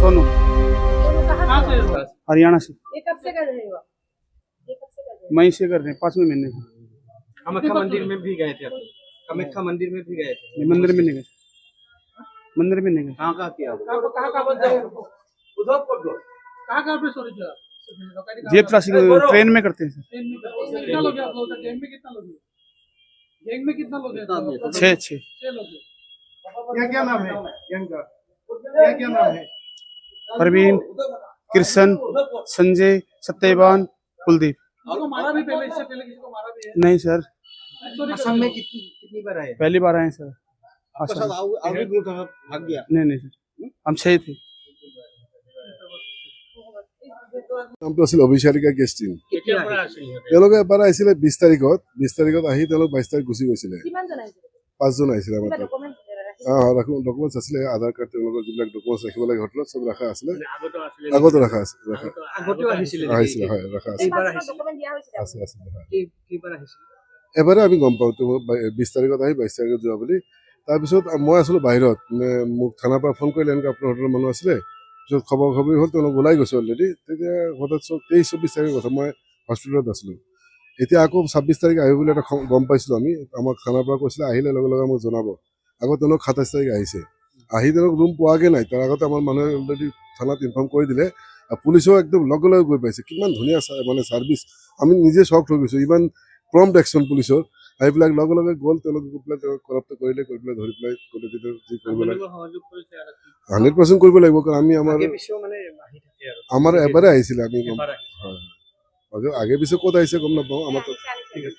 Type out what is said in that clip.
सोनू कहाँ से हो? हरियाणा से। ये कब से कर रहे हो आप? ये कब से कर रहे हो? मई से कर रहे हैं, 5वें महीने से। कामाख्या मंदिर में भी गए थे, कामाख्या मंदिर में भी गए थे। ये मंदिर में नहीं गए, मंदिर में नहीं गए। कहाँ किया कहाँ बंद है? कहाँ पे चोरी किया? जेब तलाशी ट्रेन में करते हैं सर। ट्रेन में कितना लोग हैं आप लोग? गैंग में कितना लोग हैं? गैंग में कितना लोग हैं? 6 छह लोग हैं। क्या नाम है गैंग का? क्या नाम है? परवीन, कृष्ण, संजय, सत्यवान, कुलदीप। किसको मारा भी पहले? इससे पहले किसको मारा भी है? नहीं सर, असम में कितनी बार आए? पहली बार आए हैं सर। आपके साथ और भी ग्रुप भाग गया? नहीं सर, हम 6 थे। নামটো আছিল অভিচাৰিকা গেষ্ট টিম। কেতিয়াৰ পৰা আছিল সিহঁতে? তেওঁলোকে এবাৰ আহিছিলে 20 তাৰিখত আহি তেওঁলোক 22 তাৰিখ গুচি গৈছিলে। কিমান জন আহিছে? 5 জন আহিছিলে আমাৰ কিবা তাত। ডকুমেন্ট ৰাখিছে? ডকুমেণ্টছ আছিলে, আধাৰ কাৰ্ড তেওঁলোকৰ যিবিলাক ডকুমেণ্টছ ৰাখিব লাগে হোটেলত চব ৰখা আছিলে। আগতো আছিলে? আগতো ৰখা আছে, আগতেও আহিছিলে? আহিছিলে হয়, ৰখা আছে, এই মানুহৰ ডকুমেন্ট দিয়া হৈছিল আছে আছে হয়। কেইবাৰ আহিছিলে? এবাৰে আমি গম পাওঁ 20 তাৰিখত আহি 22 তাৰিখত যোৱা বুলি। তাৰপিছত মই আছিলোঁ বাহিৰত, মোক থানাৰ পৰা ফোন কৰিলে এনেকৈ আপোনাৰ হোটেলৰ মানুহ আছিলে। পিছত খবৰ খবৰি হ'ল, তেওঁলোক ওলাই গৈছে অলৰেডি। তেতিয়া হঠাৎ 23-24 তাৰিখৰ কথা, মই হস্পিটেলত আছিলোঁ। এতিয়া আকৌ 26 তাৰিখ আহিব বুলি এটা গম পাইছিলোঁ আমি। আমাক থানাৰ পৰা কৈছিলে আহিলে লগে লগে মোক জনাব। আকৌ তেওঁলোক 27 তাৰিখ আহিছে। আহি তেওঁলোক ৰুম পোৱাগৈ নাই, তাৰ আগতে আমাৰ মানুহে অলৰেডি থানাত ইনফৰ্ম কৰি দিলে। পুলিচেও একদম লগে লগে গৈ পাইছে। কিমান ধুনীয়া মানে ছাৰ্ভিচ, আমি নিজে শ্বক হৈ গৈছোঁ। ইমান প্ৰম্প্ট একশ্যন পুলিচৰ। আহি পেলাই লগে লগে গ'ল, তেওঁলোকে গৈ পেলাই তেওঁক কৰাপ্ত কৰিলে, কৰি পেলাই ধৰি পেলাই গোটেই যি কৰিব লাগে সহযোগ কৰিছে আৰু 100% কৰিব লাগিব। কাৰণ আমি আমাৰ পিছেও মানে আহি থাকে আৰু আমাৰ এবাৰে আহিছিলে, আমি গম এবাৰ আহিছে। হয়। আগে পিছে ক'ত আহিছে গম নাপাওঁ। আমাৰ আহিছে